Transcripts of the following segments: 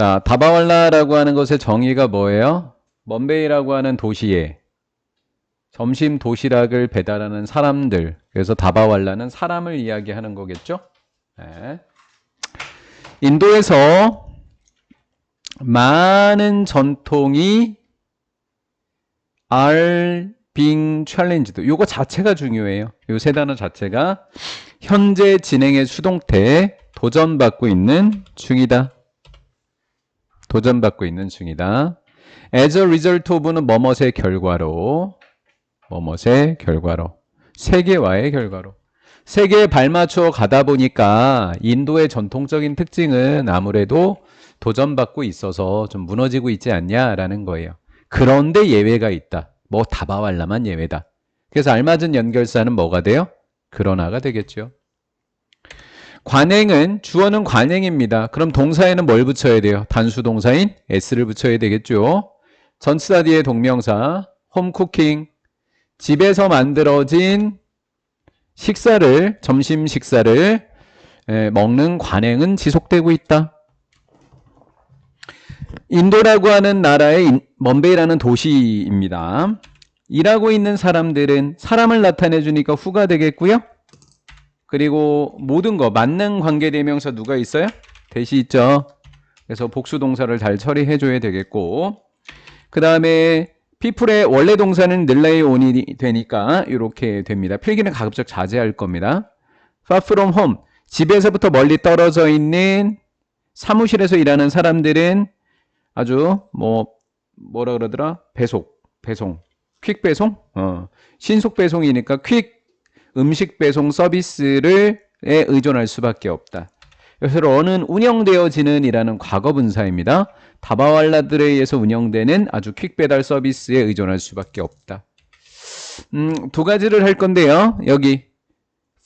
자, 다바왈라라고 하는 것의 정의가 뭐예요? 먼베이라고 하는 도시에 점심 도시락을 배달하는 사람들. 그래서 다바왈라는 사람을 이야기하는 거겠죠? 네. 인도에서 많은 전통이 are being challenged. 요거 자체가 중요해요. 요 세 단어 자체가 현재 진행의 수동태 도전받고 있는 중이다. 도전받고 있는 중이다. As a result of는 뭐뭇의 결과로, 뭐뭇의 결과로, 세계화의 결과로. 세계에 발맞춰 가다 보니까 인도의 전통적인 특징은 아무래도 도전받고 있어서 좀 무너지고 있지 않냐라는 거예요. 그런데 예외가 있다. 뭐 다바왈라만 예외다. 그래서 알맞은 연결사는 뭐가 돼요? 그러나가 되겠죠. 관행은 주어는 관행입니다. 그럼 동사에는 뭘 붙여야 돼요? 단수 동사인 s를 붙여야 되겠죠. 전치사 뒤에 동명사 홈 쿠킹, 집에서 만들어진 식사를, 점심 식사를 먹는 관행은 지속되고 있다. 인도라고 하는 나라의 먼베이라는 도시입니다. 일하고 있는 사람들은 사람을 나타내 주니까 후가 되겠고요. 그리고 모든 거 만능 관계대명사 누가 있어요? 대시 있죠. 그래서 복수동사를 잘 처리해 줘야 되겠고, 그 다음에 people의 원래 동사는 늘라의 on이 되니까 이렇게 됩니다. 필기는 가급적 자제할 겁니다. far from home, 집에서부터 멀리 떨어져 있는 사무실에서 일하는 사람들은 아주 뭐라 그러더라? 배송, 퀵 배송? 신속 배송이니까 퀵 음식 배송 서비스를 의존할 수밖에 없다. 그래서 런은 운영되어지는 이라는 과거 분사입니다. 다바왈라들에 의해서 운영되는 아주 퀵 배달 서비스에 의존할 수밖에 없다. 두 가지를 할 건데요. 여기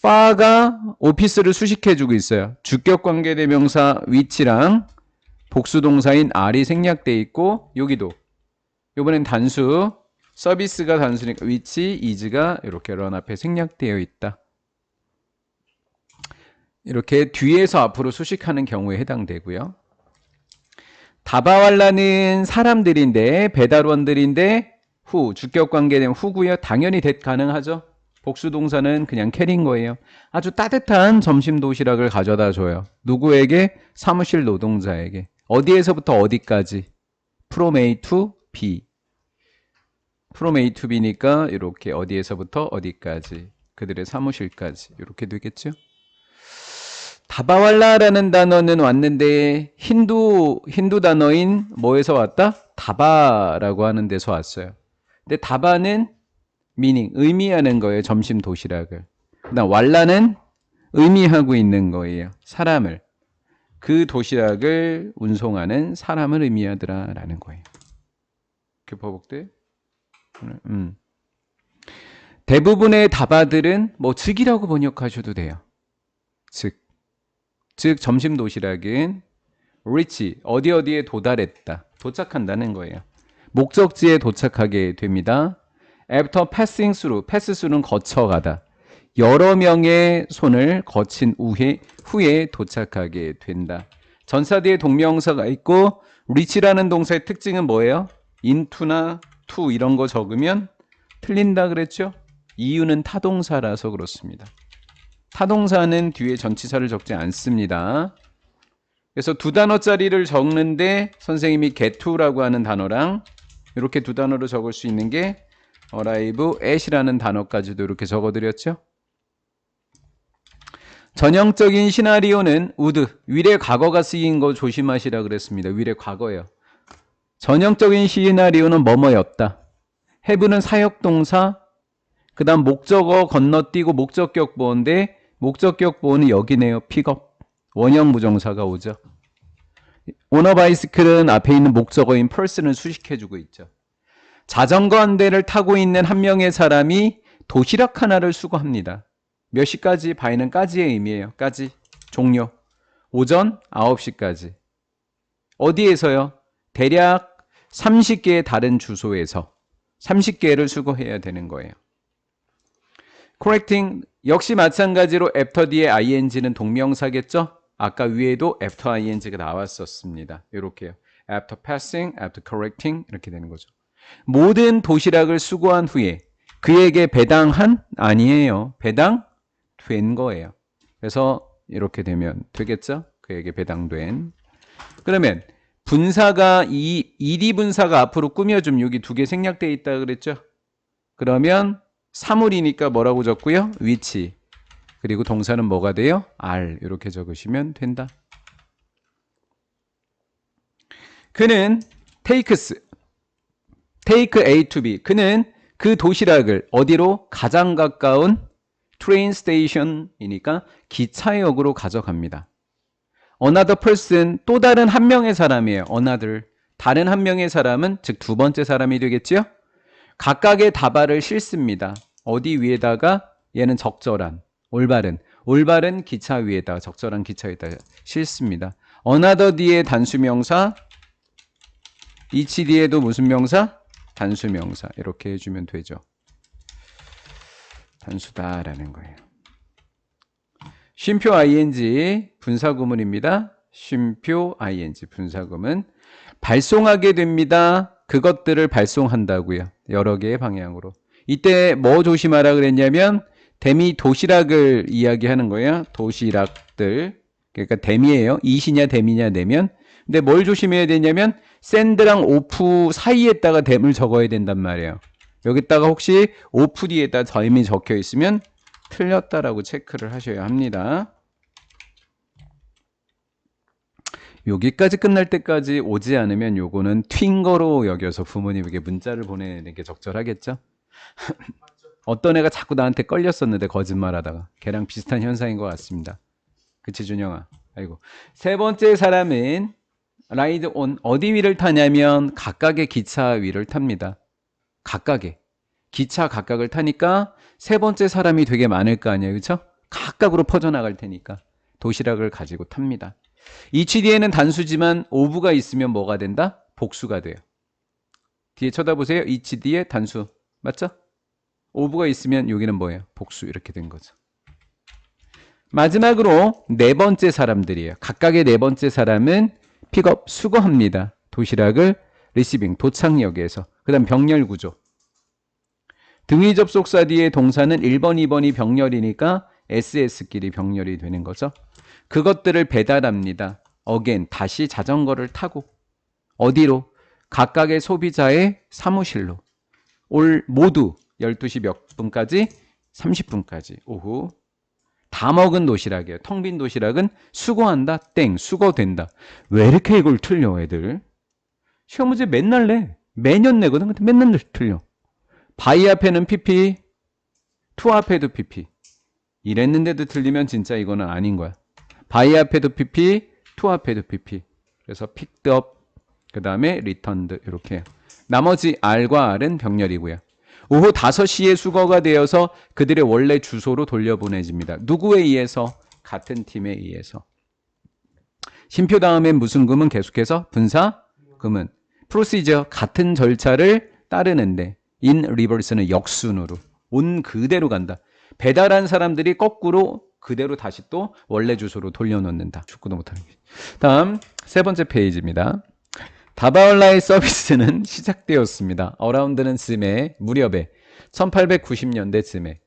far가 오피스를 수식해주고 있어요. 주격 관계대명사 위치랑 복수동사인 R이 생략돼 있고, 여기도 이번엔 단수, 서비스가 단수니까 위치, is가 이렇게 런 앞에 생략되어 있다. 이렇게 뒤에서 앞으로 수식하는 경우에 해당되고요. 다바왈라는 사람들인데, 배달원들인데 후, 주격 관계되면 후고요. 당연히 that 가능하죠. 복수동사는 그냥 캐린 거예요. 아주 따뜻한 점심 도시락을 가져다 줘요. 누구에게? 사무실 노동자에게. 어디에서부터 어디까지? From A to B. From A to B니까 이렇게 어디에서부터 어디까지, 그들의 사무실까지 이렇게 되겠죠. 다바왈라라는 단어는 왔는데 힌두 단어인 뭐에서 왔다? 다바라고 하는 데서 왔어요. 근데 다바는 meaning, 의미하는 거예요. 점심 도시락을. 그다음 왈라는 의미하고 있는 거예요. 사람을. 그 도시락을 운송하는 사람을 의미하더라라는 거예요. 교포복들. 대부분의 다바들은 뭐 즉이라고 번역하셔도 돼요. 즉 점심 도시락은 reach, 어디에 도달했다, 도착한다는 거예요. 목적지에 도착하게 됩니다. after passing through, pass through는 거쳐가다. 여러 명의 손을 거친 후에 도착하게 된다. 전사 뒤에 동명사가 있고, reach라는 동사의 특징은 뭐예요? into나 to 이런 거 적으면 틀린다 그랬죠? 이유는 타동사라서 그렇습니다. 타동사는 뒤에 전치사를 적지 않습니다. 그래서 두 단어짜리를 적는데 선생님이 get to라고 하는 단어랑 이렇게 두 단어로 적을 수 있는 게 arrive at이라는 단어까지도 이렇게 적어드렸죠. 전형적인 시나리오는 would, 위례 과거가 쓰인 거 조심하시라 그랬습니다. 위례 과거예요. 전형적인 시나리오는 뭐뭐였다. have는 사역동사, 그 다음 목적어 건너뛰고 목적격 보어인데, 목적격 보어는 여기네요. 픽업. 원형 부정사가 오죠. 오너 바이스클은 앞에 있는 목적어인 person을 수식해주고 있죠. 자전거 한 대를 타고 있는 한 명의 사람이 도시락 하나를 수거합니다. 몇 시까지? 바이는 까지의 의미예요. 까지. 종료. 오전 9시까지. 어디에서요? 대략 30개의 다른 주소에서 30개를 수거해야 되는 거예요. correcting, 역시 마찬가지로 after 뒤에 ing는 동명사겠죠? 아까 위에도 after ing가 나왔었습니다. 이렇게요. after passing, after correcting 이렇게 되는 거죠. 모든 도시락을 수거한 후에 그에게 배당한? 아니에요. 배당된 거예요. 그래서 이렇게 되면 되겠죠? 그에게 배당된. 그러면 분사가 일이 분사가 앞으로 꾸며주면 여기 두 개 생략되어 있다 그랬죠? 그러면 사물이니까 뭐라고 적고요? 위치. 그리고 동사는 뭐가 돼요? are 이렇게 적으시면 된다. 그는 take A to B. 그는 그 도시락을 어디로? 가장 가까운 train station이니까 기차역으로 가져갑니다. Another person, 또 다른 한 명의 사람이에요. Another, 다른 한 명의 사람은 즉 두 번째 사람이 되겠죠? 각각의 다발을 싣습니다. 어디 위에다가? 얘는 적절한, 올바른 기차 위에다가, 적절한 기차 위에다가 싣습니다. Another 뒤에 단수명사, each 뒤에도 무슨 명사? 단수명사. 이렇게 해주면 되죠. 단수다라는 거예요. 쉼표 ing 분사구문입니다. 쉼표 ing 분사구문. 발송하게 됩니다. 그것들을 발송한다고요. 여러 개의 방향으로. 이때 뭐 조심하라 그랬냐면 대미 도시락을 이야기하는 거예요. 도시락들. 그러니까 대미예요. 이시냐 대미냐 내면. 근데 뭘 조심해야 되냐면 샌드랑 오프 사이에다가 댐을 적어야 된단 말이에요. 여기다가 혹시 오프 뒤에다 댐이 적혀 있으면 틀렸다라고 체크를 하셔야 합니다. 여기까지 끝날 때까지 오지 않으면 요거는 튄 거로 여겨서 부모님에게 문자를 보내는 게 적절하겠죠? 어떤 애가 자꾸 나한테 걸렸었는데 거짓말하다가 걔랑 비슷한 현상인 것 같습니다. 그치 준영아? 아이고. 세 번째 사람은 라이드 온 어디 위를 타냐면 각각의 기차 위를 탑니다. 각각의 기차 각각을 타니까 세 번째 사람이 되게 많을 거 아니에요. 그렇죠? 각각으로 퍼져나갈 테니까 도시락을 가지고 탑니다. each 뒤에는 단수지만 ove가 있으면 뭐가 된다? 복수가 돼요. 뒤에 쳐다보세요. each 뒤에 단수 맞죠? ove가 있으면 여기는 뭐예요? 복수 이렇게 된 거죠. 마지막으로 네 번째 사람들이에요. 각각의 네 번째 사람은 픽업 수거합니다. 도시락을 리시빙 도착역에서. 그 다음 병렬 구조. 등위 접속사 뒤에 동사는 1번, 2번이 병렬이니까 SS끼리 병렬이 되는 거죠. 그것들을 배달합니다. again, 다시 자전거를 타고. 어디로? 각각의 소비자의 사무실로. 모두 12시 몇 분까지? 30분까지. 오후. 다 먹은 도시락이에요. 텅 빈 도시락은 수거한다. 땡. 수거된다. 왜 이렇게 이걸 틀려 애들? 시험 문제 맨날 내. 매년 내거든. 근데 맨날 틀려. by 앞에는 pp, to 앞에도 pp. 이랬는데도 틀리면 진짜 이거는 아닌 거야. by 앞에도 pp, to 앞에도 pp. 그래서 picked up, 그 다음에 returned 이렇게. 나머지 r과 r은 병렬이고요. 오후 5시에 수거가 되어서 그들의 원래 주소로 돌려보내집니다. 누구에 의해서? 같은 팀에 의해서. 쉼표 다음엔 무슨 금은 계속해서 분사 금은. procedure 같은 절차를 따르는데 in reverse는 역순으로 온 그대로 간다. 배달한 사람들이 거꾸로 그대로 다시 또 원래 주소로 돌려놓는다. 축구도 못하는 게. 다음 세 번째 페이지입니다. 다바올라의 서비스는 시작되었습니다. 어라운드는 즈음에 무렵에 1890년대 즈음에.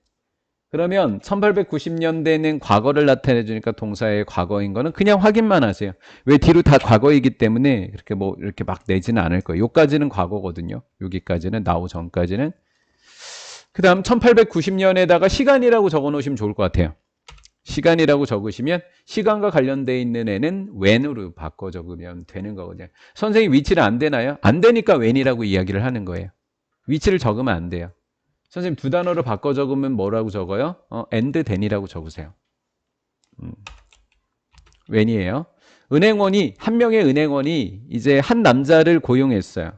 그러면 1890년대는 과거를 나타내 주니까 동사의 과거인 거는 그냥 확인만 하세요. 왜 뒤로 다 과거이기 때문에 그렇게 뭐 이렇게 막 내지는 않을 거예요. 요까지는 과거거든요. 여기까지는 나오 전까지는. 그다음 1890년에다가 시간이라고 적어 놓으시면 좋을 것 같아요. 시간이라고 적으시면 시간과 관련돼 있는 애는 when으로 바꿔 적으면 되는 거거든요. 선생님 위치를 안 되나요? 안 되니까 when이라고 이야기를 하는 거예요. 위치를 적으면 안 돼요. 선생님 두 단어로 바꿔 적으면 뭐라고 적어요? and then이라고 적으세요. when이에요. 은행원이 한 명의 은행원이 이제 한 남자를 고용했어요.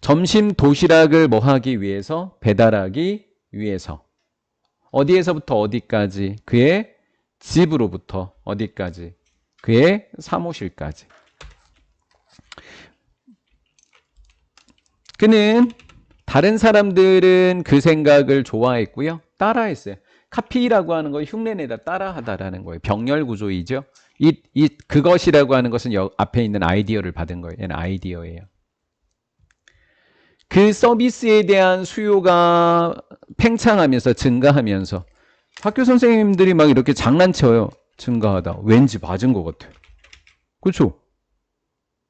점심 도시락을 뭐 하기 위해서? 배달하기 위해서. 어디에서부터 어디까지? 그의 집으로부터 어디까지? 그의 사무실까지. 그는 다른 사람들은 그 생각을 좋아했고요. 따라했어요. 카피라고 하는 거 흉내내다 따라하다라는 거예요. 병렬 구조이죠. 그것이라고 하는 것은 앞에 있는 아이디어를 받은 거예요. 얘는 아이디어예요. 그 서비스에 대한 수요가 팽창하면서 증가하면서 학교 선생님들이 막 이렇게 장난쳐요. 증가하다. 왠지 맞은 것 같아. 그렇죠?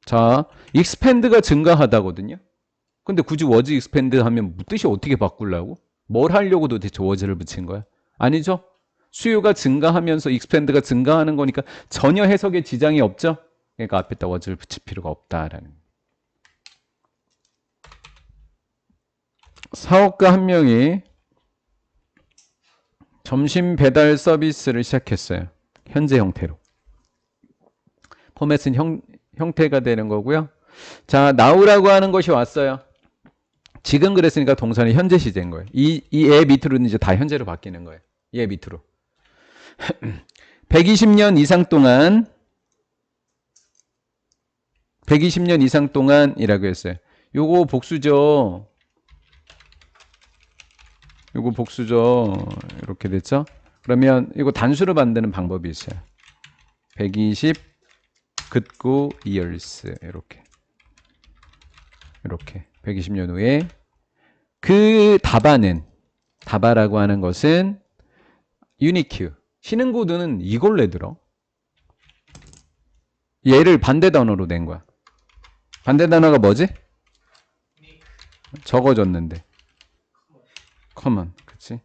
자, 익스팬드가 증가하다거든요. 근데 굳이 워즈 익스팬드 하면 뜻이 어떻게 바꾸려고? 뭘 하려고 도대체 워즈를 붙인 거야? 아니죠? 수요가 증가하면서 익스팬드가 증가하는 거니까 전혀 해석에 지장이 없죠? 그러니까 앞에다 워즈를 붙일 필요가 없다라는. 사업가 한 명이 점심 배달 서비스를 시작했어요. 현재 형태로. 포맷은 형태가 되는 거고요. 자, now라고 하는 것이 왔어요. 지금 그랬으니까 동사는 현재 시제인 거예요. 이 애 밑으로는 이제 다 현재로 바뀌는 거예요. 얘 밑으로. 120년 이상 동안 120년 이상 동안이라고 했어요. 요거 복수죠. 요거 복수죠. 이렇게 됐죠? 그러면 이거 단수로 만드는 방법이 있어요. 120 긋고 years 이렇게 120년 후에 그 다바라고 하는 것은 유니큐 쉬는 코드는 이걸 내들어. 얘를 반대 단어로 낸 거야. 반대 단어가 뭐지? 적어줬는데 커먼. 그치?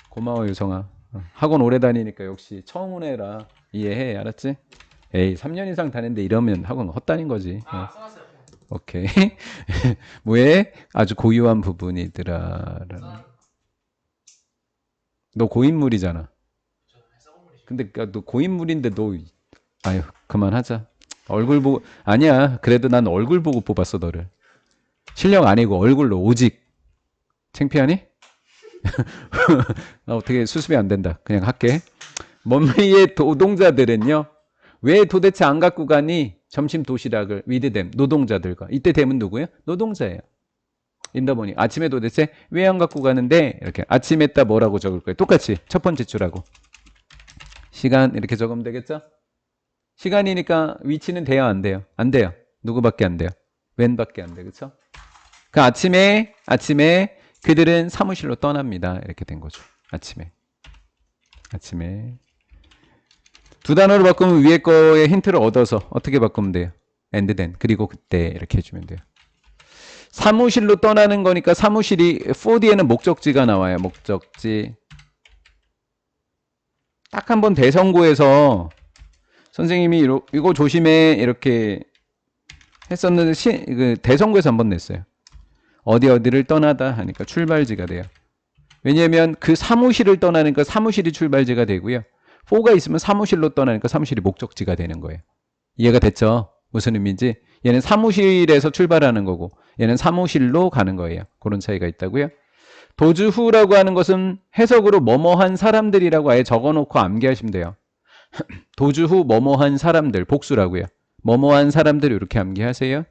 고마워 유성아. 학원 오래 다니니까 역시 처음 온 애라 이해해. 알았지? 에이 3년 이상 다녔는데 이러면 학원 헛다닌 거지. 써놨어요. 오케이. 뭐에 아주 고유한 부분이더라. 너 고인물이잖아. 근데 너 고인물인데 너 아유 그만하자. 얼굴 보고 아니야. 그래도 난 얼굴 보고 뽑았어 너를. 실력 아니고 얼굴로 오직. 창피하니? 나 어떻게 수습이 안 된다. 그냥 할게. 먼미의 노동자들은요. 왜 도대체 안 갖고 가니? 점심 도시락을 with them 노동자들과. 이때 them은 누구예요? 노동자예요. 인더보니 아침에 도대체 왜 안 갖고 가는데? 이렇게 아침에다 뭐라고 적을 거예요? 똑같이 첫 번째 줄하고 시간 이렇게 적으면 되겠죠? 시간이니까 위치는 돼요 안 돼요? 안 돼요. 누구밖에 안 돼요? when밖에 안 돼. 그렇죠? 그 아침에 그들은 사무실로 떠납니다. 이렇게 된 거죠. 아침에 두 단어로 바꾸면 위에 거에 힌트를 얻어서 어떻게 바꾸면 돼요? and then 그리고 그때 이렇게 해주면 돼요. 사무실로 떠나는 거니까 사무실이 4D에는 목적지가 나와요. 목적지. 딱 한 번 대성고에서 선생님이 이거 조심해 이렇게 했었는데 그 대성고에서 한 번 냈어요. 어디를 떠나다 하니까 출발지가 돼요. 왜냐하면 그 사무실을 떠나니까 사무실이 출발지가 되고요. 4가 있으면 사무실로 떠나니까 사무실이 목적지가 되는 거예요. 이해가 됐죠? 무슨 의미인지. 얘는 사무실에서 출발하는 거고 얘는 사무실로 가는 거예요. 그런 차이가 있다고요. 도주 후라고 하는 것은 해석으로 뭐뭐한 사람들이라고 아예 적어놓고 암기하시면 돼요. 도주 후 뭐뭐한 사람들 복수라고요. 뭐뭐한 사람들 이렇게 암기하세요.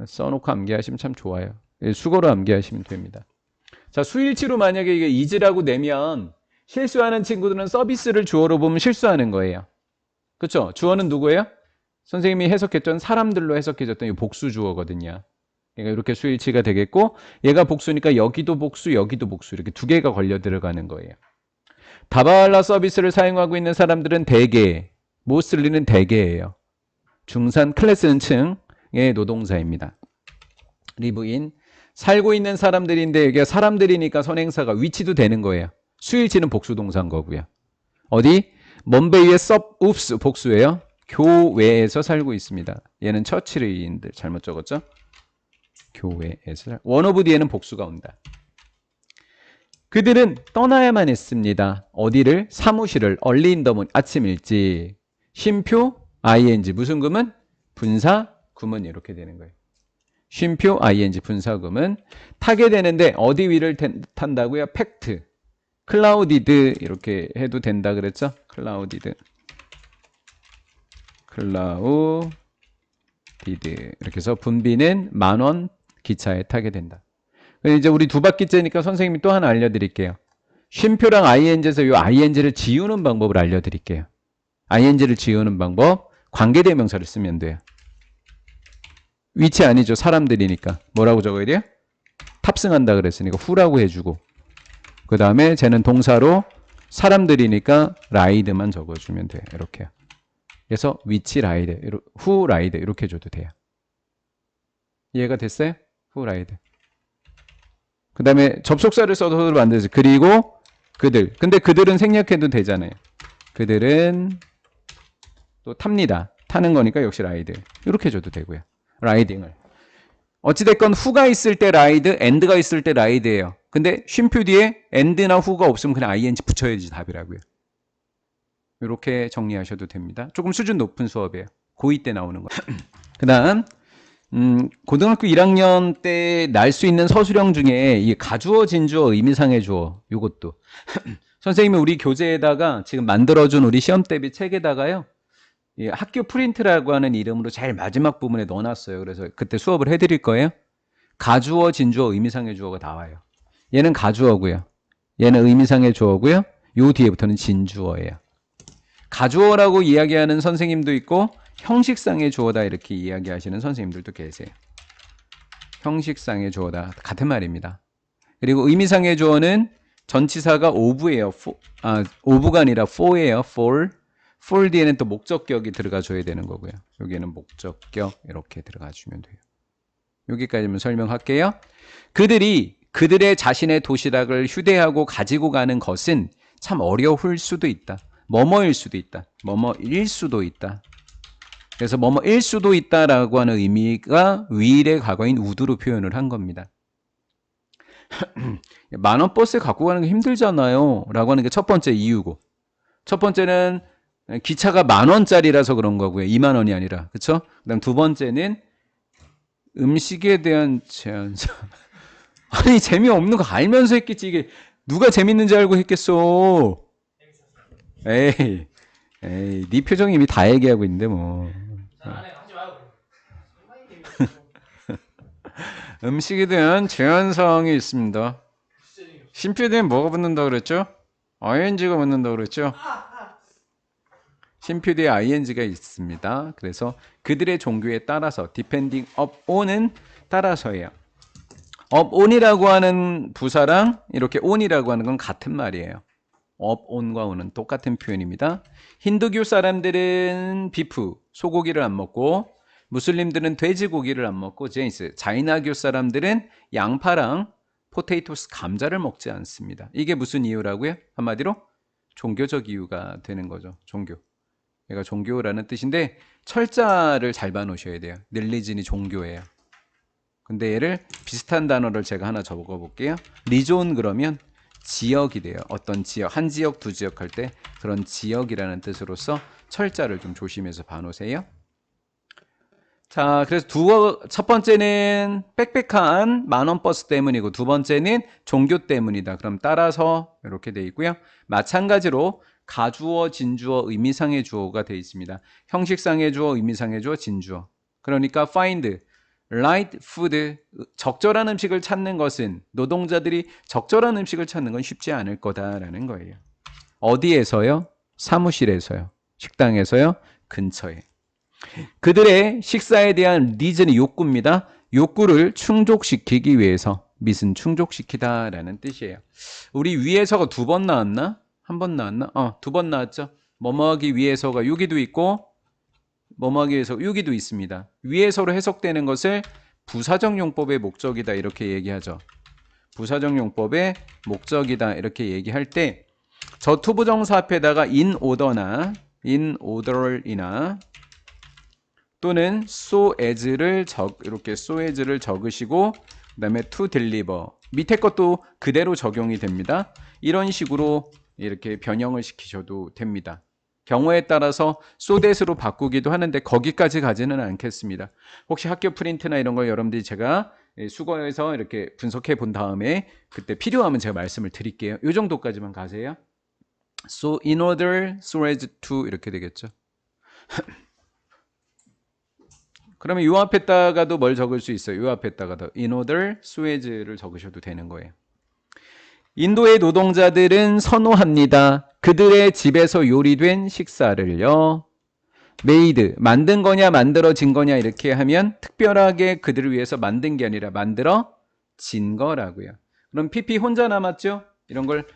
써놓고 암기하시면 참 좋아요. 수거로 암기하시면 됩니다. 자, 수일치로 만약에 이게 is라고 내면 실수하는 친구들은 서비스를 주어로 보면 실수하는 거예요. 그렇죠? 주어는 누구예요? 선생님이 해석했던 사람들로 해석해줬던 이 복수 주어거든요. 그러니까 이렇게 수일치가 되겠고 얘가 복수니까 여기도 복수 이렇게 두 개가 걸려 들어가는 거예요. 다발라 서비스를 사용하고 있는 사람들은 대개 mostly는 대개예요. 중산 클래스는 층의 노동자입니다. 리브인 살고 있는 사람들인데 여기가 사람들이니까 선행사가 위치도 되는 거예요. 수일치는 복수 동사인 거고요. 어디? 먼베이의 읍스 복수예요. 교외에서 살고 있습니다. 얘는 처치리인들 잘못 적었죠? 교외에서 원 오브 뒤에는 복수가 온다. 그들은 떠나야만 했습니다. 어디를? 사무실을 얼리 인 더 모닝 아침 일찍. 쉼표 ing 무슨 구문? 분사 구문 이렇게 되는 거예요. 쉼표 ing 분사 구문 타게 되는데 어디 위를 탄다고요? 팩트 클라우디드 이렇게 해도 된다 그랬죠? 클라우디드 이렇게 해서 분비는 10,000원 기차에 타게 된다. 이제 우리 두 바퀴째니까 선생님이 또 하나 알려드릴게요. 쉼표랑 ing에서 이 ing를 지우는 방법을 알려드릴게요. ing를 지우는 방법, 관계대명사를 쓰면 돼요. 위치 아니죠. 사람들이니까. 뭐라고 적어야 돼요? 탑승한다 그랬으니까 후라고 해주고, 그 다음에 쟤는 동사로 사람들이니까 라이드만 적어주면 돼요. 이렇게요. 그래서 위치 라이드, 후 라이드 이렇게 줘도 돼요. 이해가 됐어요? 후 라이드. 그 다음에 접속사를 써서 만들지. 그리고 그들. 근데 그들은 생략해도 되잖아요. 그들은 또 탑니다. 타는 거니까 역시 라이드. 이렇게 줘도 되고요. 라이딩을. 어찌됐건 후가 있을 때 라이드, and가 있을 때 라이드예요. 근데 쉼표 뒤에 and나 후가 없으면 그냥 ing 붙여야지 답이라고요. 이렇게 정리하셔도 됩니다. 조금 수준 높은 수업이에요. 고2 때 나오는 거. 그 다음 고등학교 1학년 때 날 수 있는 서술형 중에 이 가주어, 진주어, 의미상의 주어 요것도 선생님이 우리 교재에다가 지금 만들어준 우리 시험 대비 책에다가요. 이 학교 프린트라고 하는 이름으로 제일 마지막 부분에 넣어놨어요. 그래서 그때 수업을 해드릴 거예요. 가주어, 진주어, 의미상의 주어가 나와요. 얘는 가주어고요. 얘는 의미상의 주어고요. 요 뒤에부터는 진주어예요. 가주어라고 이야기하는 선생님도 있고 형식상의 주어다 이렇게 이야기하시는 선생님들도 계세요. 형식상의 주어다. 같은 말입니다. 그리고 의미상의 주어는 전치사가 of예요. of가 아니라 for예요. for 뒤에는 또 목적격이 들어가 줘야 되는 거고요. 여기에는 목적격 이렇게 들어가 주면 돼요. 여기까지만 설명할게요. 그들의 자신의 도시락을 휴대하고 가지고 가는 것은 참 어려울 수도 있다. 뭐뭐일 수도 있다. 뭐뭐일 수도 있다. 그래서 뭐뭐일 수도 있다라고 하는 의미가 위일의 과거인 우드로 표현을 한 겁니다. 만원 버스에 갖고 가는 게 힘들잖아요 라고 하는 게 첫 번째 이유고, 첫 번째는 기차가 10,000원짜리라서 그런 거고요. 20,000원이 아니라. 그쵸? 그다음 두 번째는 음식에 대한 제한사. 아니 재미없는 거 알면서 했겠지. 이게 누가 재밌는지 알고 했겠어. 에이 네 표정이 이미 다 얘기하고 있는데 뭐. 음식에 대한 제한사항이 있습니다. 쉼표에 대한 뭐가 붙는다 그랬죠? ing가 붙는다 그랬죠? 쉼표 뒤에 ing가 있습니다. 그래서 그들의 종교에 따라서 depending upon은 따라서예요. upon이라고 하는 부사랑 이렇게 on이라고 하는 건 같은 말이에요. upon과 on은 똑같은 표현입니다. 힌두교 사람들은 비프, 소고기를 안 먹고, 무슬림들은 돼지고기를 안 먹고, 자이나교 사람들은 양파랑 포테이토스, 감자를 먹지 않습니다. 이게 무슨 이유라고요? 한마디로 종교적 이유가 되는 거죠. 종교. 얘가 종교라는 뜻인데 철자를 잘 봐놓으셔야 돼요. 릴리진이 종교예요. 근데 얘를 비슷한 단어를 제가 하나 적어볼게요. 리존 그러면 지역이 돼요. 어떤 지역, 한 지역, 두 지역 할 때 그런 지역이라는 뜻으로서 철자를 좀 조심해서 봐놓으세요. 자, 그래서 첫 번째는 빽빽한 만원 버스 때문이고, 두 번째는 종교 때문이다. 그럼 따라서 이렇게 돼 있고요. 마찬가지로 가주어, 진주어, 의미상의 주어가 돼 있습니다. 형식상의 주어, 의미상의 주어, 진주어. 그러니까 find right food, 적절한 음식을 찾는 것은, 노동자들이 적절한 음식을 찾는 건 쉽지 않을 거다라는 거예요. 어디에서요? 사무실에서요. 식당에서요? 근처에. 그들의 식사에 대한 리즌이 욕구입니다. 욕구를 충족시키기 위해서, 밑은 충족시키다라는 뜻이에요. 우리 위해서가 두 번 나왔나? 한 번 나왔나? 두 번 나왔죠. 뭐뭐하기 위해서가 여기도 있고, 뭐뭐하기 위해서 여기도 있습니다. 위해서로 해석되는 것을 부사적 용법의 목적이다 이렇게 얘기하죠. 부사적 용법의 목적이다 이렇게 얘기할 때 저 투부정사 앞에다가 in order나 in order이나 또는 so as를 이렇게 so as를 적으시고, 그다음에 to deliver 밑에 것도 그대로 적용이 됩니다. 이런 식으로 이렇게 변형을 시키셔도 됩니다. 경우에 따라서 so that으로 바꾸기도 하는데 거기까지 가지는 않겠습니다. 혹시 학교 프린트나 이런 걸 여러분들이 제가 수거해서 이렇게 분석해 본 다음에 그때 필요하면 제가 말씀을 드릴게요. 이 정도까지만 가세요. So in order, so as to 이렇게 되겠죠. 그러면 이 앞에다가도 뭘 적을 수 있어요? 이 앞에다가도 in order, so as를 적으셔도 되는 거예요. 인도의 노동자들은 선호합니다. 그들의 집에서 요리된 식사를요. 메이드, 만든 거냐 만들어진 거냐 이렇게 하면 특별하게 그들을 위해서 만든 게 아니라 만들어진 거라고요. 그럼 PP 혼자 남았죠? 이런 걸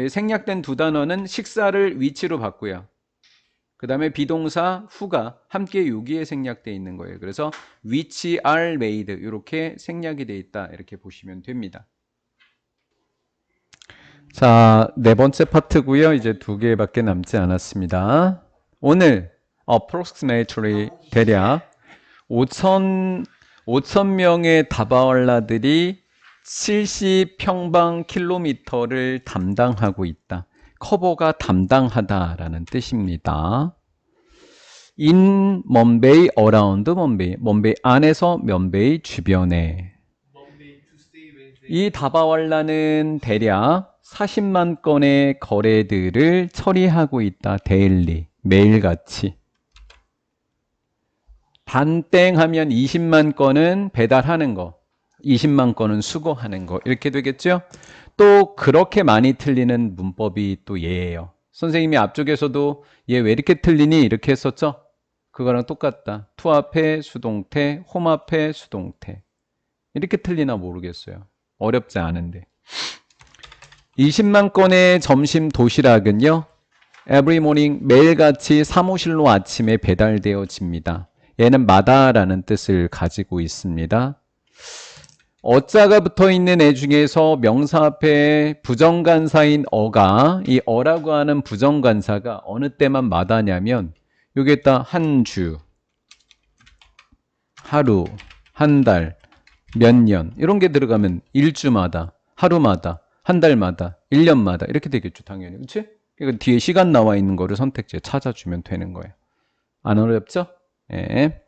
생략된 두 단어는 식사를 위치로 바꾸요. 그 다음에 비동사 후가 함께 여기에 생략되어 있는 거예요. 그래서 which are made 이렇게 생략이 되어 있다 이렇게 보시면 됩니다. 자, 네 번째 파트고요. 이제 두 개밖에 남지 않았습니다. 오늘 approximately 대략 5,000명의 다바왈라들이 70평방킬로미터를 담당하고 있다. 커버가 담당하다라는 뜻입니다. In 먼베이, around 먼베이, 먼베이 안에서 먼베이 주변에. 이 다바왈라는 대략 40만 건의 거래들을 처리하고 있다. 데일리, 매일같이. 반땡 하면 20만 건은 배달하는 거, 20만 건은 수거하는 거 이렇게 되겠죠? 또 그렇게 많이 틀리는 문법이 또 얘예요. 선생님이 앞쪽에서도 얘 왜 이렇게 틀리니? 이렇게 했었죠? 그거랑 똑같다. 투 앞에 수동태, 홈 앞에 수동태. 이렇게 틀리나 모르겠어요. 어렵지 않은데. 20만 건의 점심 도시락은요. Every morning 매일같이 사무실로 아침에 배달되어집니다. 얘는 마다라는 뜻을 가지고 있습니다. 어자가 붙어 있는 애 중에서 명사 앞에 부정관사인 어가 이 어라고 하는 부정관사가 어느 때만 마다냐면 여기에다 한 주, 하루, 한 달, 몇 년 이런 게 들어가면 일주마다, 하루마다, 한 달마다, 1년마다 이렇게 되겠죠 당연히. 그렇지? 그러니까 뒤에 시간 나와 있는 거를 선택지에 찾아주면 되는 거예요. 안 어렵죠? 예.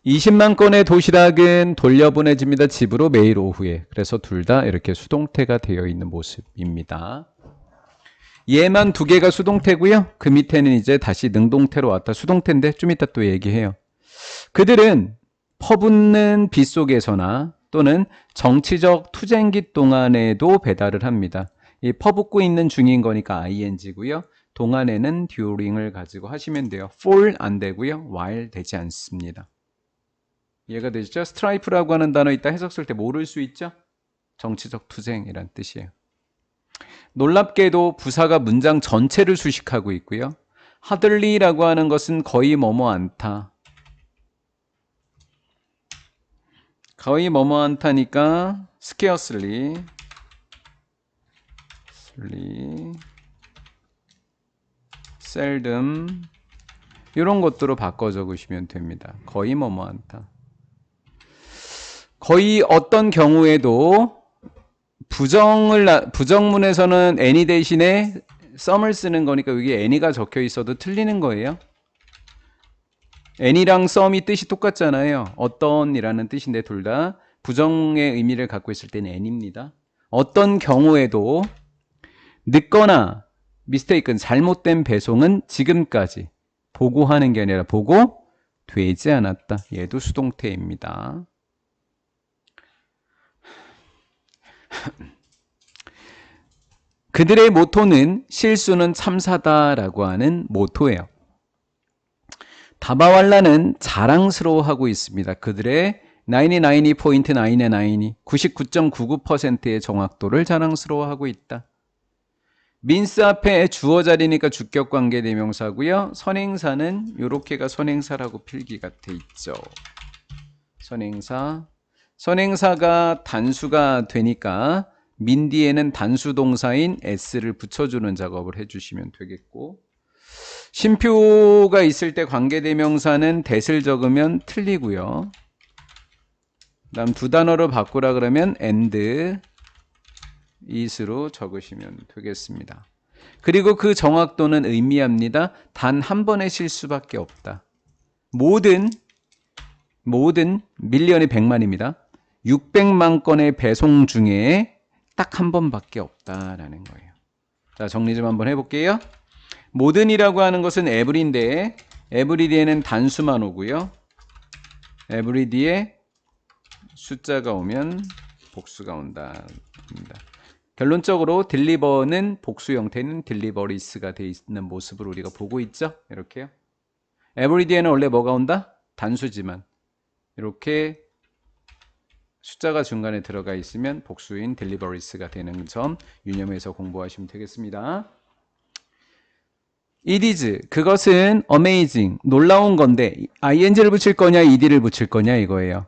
20만 건의 도시락은 돌려보내집니다. 집으로 매일 오후에. 그래서 둘 다 이렇게 수동태가 되어 있는 모습입니다. 얘만 두 개가 수동태고요. 그 밑에는 이제 다시 능동태로 왔다. 수동태인데 좀 이따 또 얘기해요. 그들은 퍼붓는 빗속에서나 또는 정치적 투쟁기 동안에도 배달을 합니다. 이 퍼붓고 있는 중인 거니까 ing고요. 동안에는 during을 가지고 하시면 돼요. for 안 되고요. while 되지 않습니다. 이해가 되시죠? 스트라이프라고 하는 단어 이따 해석 쓸 때 모를 수 있죠? 정치적 투쟁이란 뜻이에요. 놀랍게도 부사가 문장 전체를 수식하고 있고요. hardly라고 하는 것은 거의 뭐뭐 않다. 거의 뭐뭐 않다니까 scarcely, seldom 이런 것들로 바꿔 적으시면 됩니다. 거의 뭐뭐 않다. 거의 어떤 경우에도 부정문에서는 any 대신에 some을 쓰는 거니까 여기 any가 적혀 있어도 틀리는 거예요. any랑 some이 뜻이 똑같잖아요. 어떤이라는 뜻인데 둘 다 부정의 의미를 갖고 있을 때는 any입니다. 어떤 경우에도 늦거나 mistaken 잘못된 배송은 지금까지 보고하는 게 아니라 보고되지 않았다. 얘도 수동태입니다. 그들의 모토는 실수는 참사다라고 하는 모토예요. 다바왈라는 자랑스러워하고 있습니다. 그들의 99.9%의 99.99%의 정확도를 자랑스러워하고 있다. 민스 앞에 주어 자리니까 주격 관계 대명사고요. 선행사는 요렇게가 선행사라고 필기가 돼 있죠. 선행사가 단수가 되니까 민 뒤에는 단수 동사인 s를 붙여주는 작업을 해주시면 되겠고, 쉼표가 있을 때 관계대명사는 that을 적으면 틀리고요. 그 다음 두 단어를 바꾸라 그러면 and, is로 적으시면 되겠습니다. 그리고 그 정확도는 의미합니다. 단 한 번의 실수밖에 없다. 모든 밀리언이 100만입니다. 600만 건의 배송 중에 딱 한 번밖에 없다라는 거예요. 자, 정리 좀 한번 해볼게요. 모든이라고 하는 것은 every인데 every 뒤에는 단수만 오고요. every 뒤에 숫자가 오면 복수가 온다. 결론적으로 deliver는 복수 형태는 deliveries가 돼 있는 모습을 우리가 보고 있죠. 이렇게요. everyday에는 원래 뭐가 온다? 단수지만 이렇게 숫자가 중간에 들어가 있으면 복수인 deliveries가 되는 점 유념해서 공부하시면 되겠습니다. It is, 그것은 amazing, 놀라운 건데 ing를 붙일 거냐 ed를 붙일 거냐 이거예요.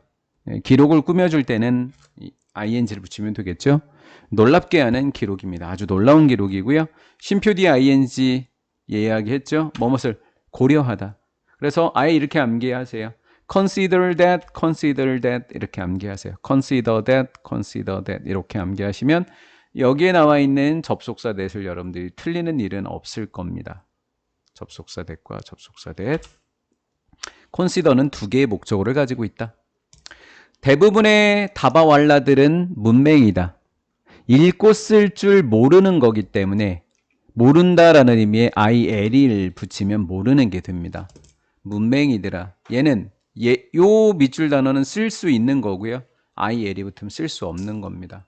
기록을 꾸며줄 때는 ing를 붙이면 되겠죠. 놀랍게 하는 기록입니다. 아주 놀라운 기록이고요. 쉼표 뒤에 ing 이야기했죠. 뭐뭇을 고려하다. 그래서 아예 이렇게 암기하세요. consider that, consider that 이렇게 암기하세요. consider that, consider that 이렇게 암기하시면 여기에 나와 있는 접속사 that을 여러분들이 틀리는 일은 없을 겁니다. 접속사 that과 접속사 that. consider는 두 개의 목적어를 가지고 있다. 대부분의 다바왈라들은 문맹이다. 읽고 쓸 줄 모르는 거기 때문에 모른다라는 의미의 IL을 붙이면 모르는 게 됩니다. 문맹이들아. 얘는 요 밑줄 단어는 쓸 수 있는 거고요. IL이 붙으면 쓸 수 없는 겁니다.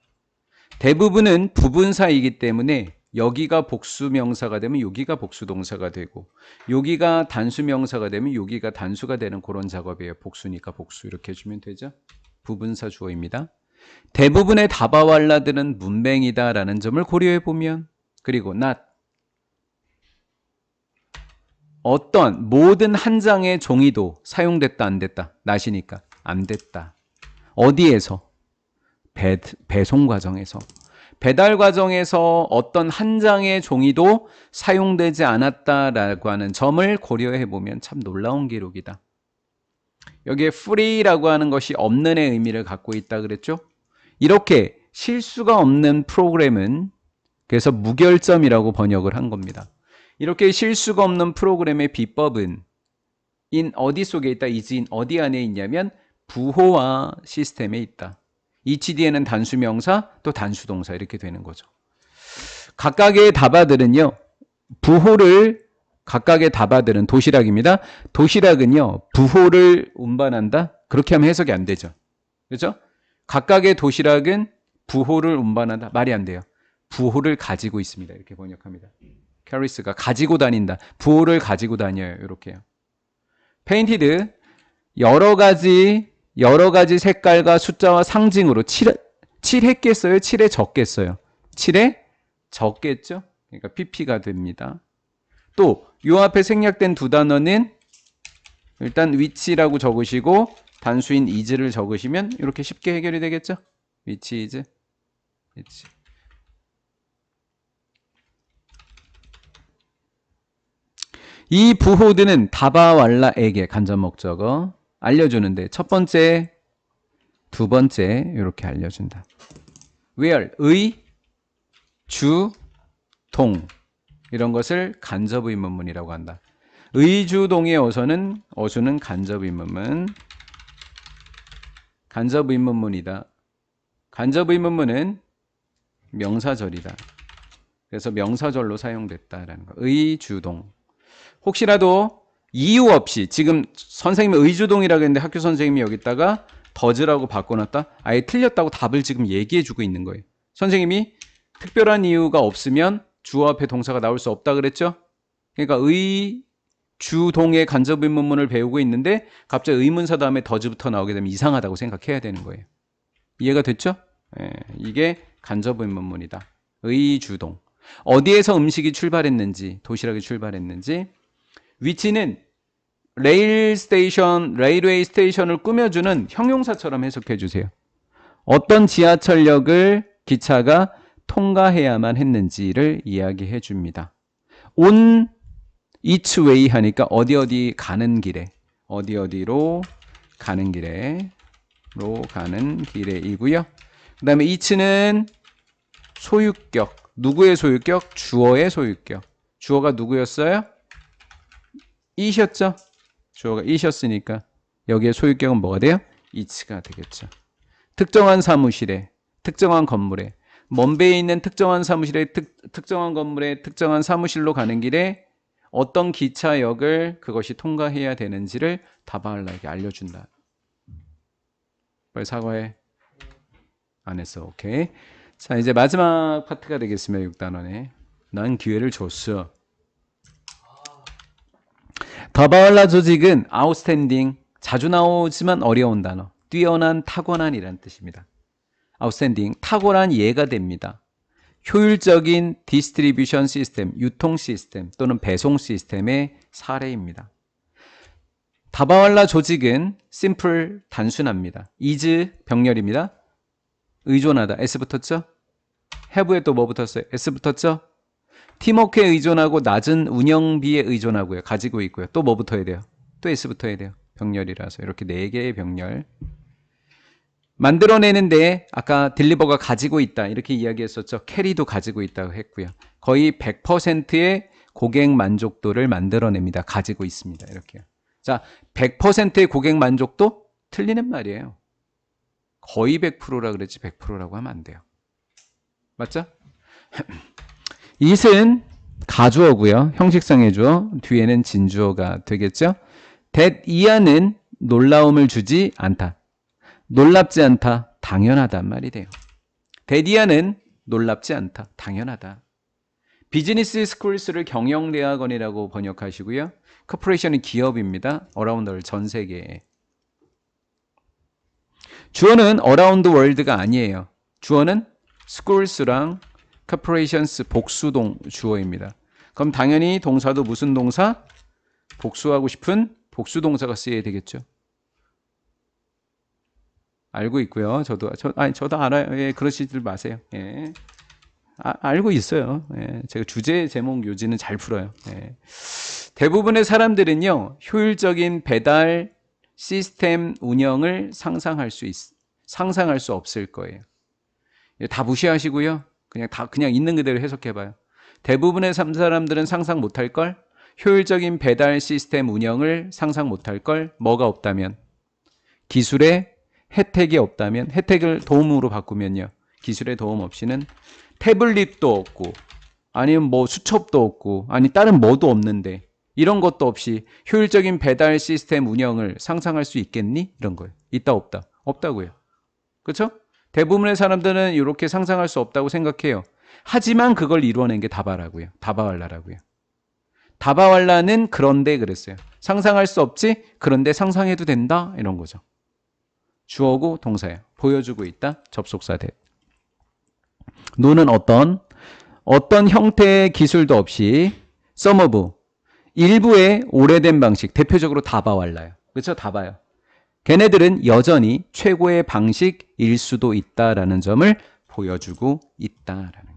대부분은 부분사이기 때문에 여기가 복수명사가 되면 여기가 복수동사가 되고 여기가 단수명사가 되면 여기가 단수가 되는 그런 작업이에요. 복수니까 복수 이렇게 해주면 되죠. 부분사 주어입니다. 대부분의 다바왈라들은 문맹이다라는 점을 고려해 보면 그리고 not 어떤 모든 한 장의 종이도 사용됐다 안 됐다 not이니까 안 됐다. 어디에서? 배송 과정에서. 배달 과정에서 어떤 한 장의 종이도 사용되지 않았다라고 하는 점을 고려해 보면 참 놀라운 기록이다. 여기에 free라고 하는 것이 없는의 의미를 갖고 있다 그랬죠? 이렇게 실수가 없는 프로그램은 그래서 무결점이라고 번역을 한 겁니다. 이렇게 실수가 없는 프로그램의 비법은 in 어디 속에 있다? is in 어디 안에 있냐면 부호와 시스템에 있다. ECD에는 단수명사 또 단수동사 이렇게 되는 거죠. 각각의 다바들은요. 부호를 각각의 다바들은 도시락입니다. 도시락은요. 부호를 운반한다? 그렇게 하면 해석이 안 되죠. 그렇죠? 각각의 도시락은 부호를 운반한다. 말이 안 돼요. 부호를 가지고 있습니다. 이렇게 번역합니다. 캐리스가 가지고 다닌다. 부호를 가지고 다녀요. 이렇게요. 페인티드 여러 가지 색깔과 숫자와 상징으로 칠했겠어요? 칠해 적겠어요? 칠해 적겠죠? 그러니까 PP가 됩니다. 또 이 앞에 생략된 두 단어는 일단 which라고 적으시고 단수인 is를 적으시면 이렇게 쉽게 해결이 되겠죠? which is, which. 이 부호드는 다바왈라에게 간접 목적어 알려주는데 첫 번째, 두 번째 이렇게 알려준다. where, 의, 주, 동 이런 것을 간접의문문이라고 한다. 의주동의 어수는 간접의문문. 간접의문문이다. 간접의문문은 명사절이다. 그래서 명사절로 사용됐다라는 거. 의주동. 혹시라도 이유 없이 지금 선생님이 의주동이라고 했는데 학교 선생님이 여기다가 더즈라고 바꿔놨다. 아예 틀렸다고 답을 지금 얘기해주고 있는 거예요. 선생님이 특별한 이유가 없으면 주어 앞에 동사가 나올 수 없다 그랬죠? 그러니까 의주동의 간접의문문을 배우고 있는데 갑자기 의문사 다음에 더즈부터 나오게 되면 이상하다고 생각해야 되는 거예요. 이해가 됐죠? 이게 간접의문문이다. 의주동. 어디에서 음식이 출발했는지, 도시락이 출발했는지. 위치는 레일웨이 스테이션을 꾸며주는 형용사처럼 해석해 주세요. 어떤 지하철역을 기차가 통과해야만 했는지를 이야기해 줍니다. on each way 하니까 어디 가는 길에, 어디로 가는 길에이고요. 그 다음에 each는 소유격, 누구의 소유격? 주어의 소유격. 주어가 누구였어요? 이셨죠? 주어가 이셨으니까 여기에 소유격은 뭐가 돼요? each가 되겠죠. 특정한 사무실에, 특정한 건물에, 먼 배에 있는 특정한 사무실에, 특정한 건물에, 특정한 사무실로 가는 길에 어떤 기차역을 그것이 통과해야 되는지를 다바알라에게 알려준다. 빨리 사과해. 안 했어. 오케이. 자, 이제 마지막 파트가 되겠습니다. 6단원에. 난 기회를 줬어. 다바왈라 조직은 아웃스탠딩, 자주 나오지만 어려운 단어, 뛰어난, 타고난이라는 뜻입니다. 아웃스탠딩, 탁월한 예가 됩니다. 효율적인 디스트리뷰션 시스템, 유통 시스템 또는 배송 시스템의 사례입니다. 다바왈라 조직은 심플, 단순합니다. is 병렬입니다. 의존하다, s 붙었죠? have에 또 뭐 붙었어요? s 붙었죠? 팀워크에 의존하고 낮은 운영비에 의존하고요. 가지고 있고요. 또 뭐 붙어야 돼요? 또 s 붙어야 돼요. 병렬이라서 이렇게 4개의 병렬. 만들어내는데 아까 딜리버가 가지고 있다 이렇게 이야기했었죠. 캐리도 가지고 있다고 했고요. 거의 100%의 고객 만족도를 만들어냅니다. 가지고 있습니다. 이렇게요. 자, 100%의 고객 만족도 틀리는 말이에요. 거의 100%라 그랬지 100%라고 하면 안 돼요. 맞죠? it은 가주어고요. 형식상의 주어, 뒤에는 진주어가 되겠죠. that 이하는 놀라움을 주지 않다. 놀랍지 않다. 당연하단 말이 돼요. that 이하는 놀랍지 않다. 당연하다. 비즈니스 스쿨스를 경영대학원이라고 번역하시고요. 코퍼레이션은 기업입니다. 어라운드 전 세계에. 주어는 어라운드 월드가 아니에요. 주어는 스쿨스랑 corporations 복수동 주어입니다. 그럼 당연히 동사도 무슨 동사? 복수하고 싶은 복수동사가 쓰여야 되겠죠. 알고 있고요. 저도 알아요. 예, 그러시지 마세요. 예. 알고 있어요. 예, 제가 주제 제목 요지는 잘 풀어요. 예. 대부분의 사람들은요, 효율적인 배달 시스템 운영을 상상할 수 없을 거예요. 다 무시하시고요. 그냥 있는 그대로 해석해봐요. 대부분의 사람들은 상상 못할 걸, 효율적인 배달 시스템 운영을 상상 못할 걸, 뭐가 없다면, 기술의 혜택이 없다면, 혜택을 도움으로 바꾸면요, 기술의 도움 없이는 태블릿도 없고, 아니면 뭐 수첩도 없고, 아니 다른 뭐도 없는데, 이런 것도 없이 효율적인 배달 시스템 운영을 상상할 수 있겠니? 이런 거예요. 있다 없다? 없다고요. 그렇죠? 대부분의 사람들은 이렇게 상상할 수 없다고 생각해요. 하지만 그걸 이루어낸 게 다바라고요. 다바왈라라고요. 다바왈라는 그런데 그랬어요. 상상할 수 없지? 그런데 상상해도 된다? 이런 거죠. 주어고 동사예요. 보여주고 있다. 접속사 대. 노는 어떤 형태의 기술도 없이 some of 일부의 오래된 방식, 대표적으로 다바왈라요. 그렇죠? 다바요. 걔네들은 여전히 최고의 방식일 수도 있다라는 점을 보여주고 있다라는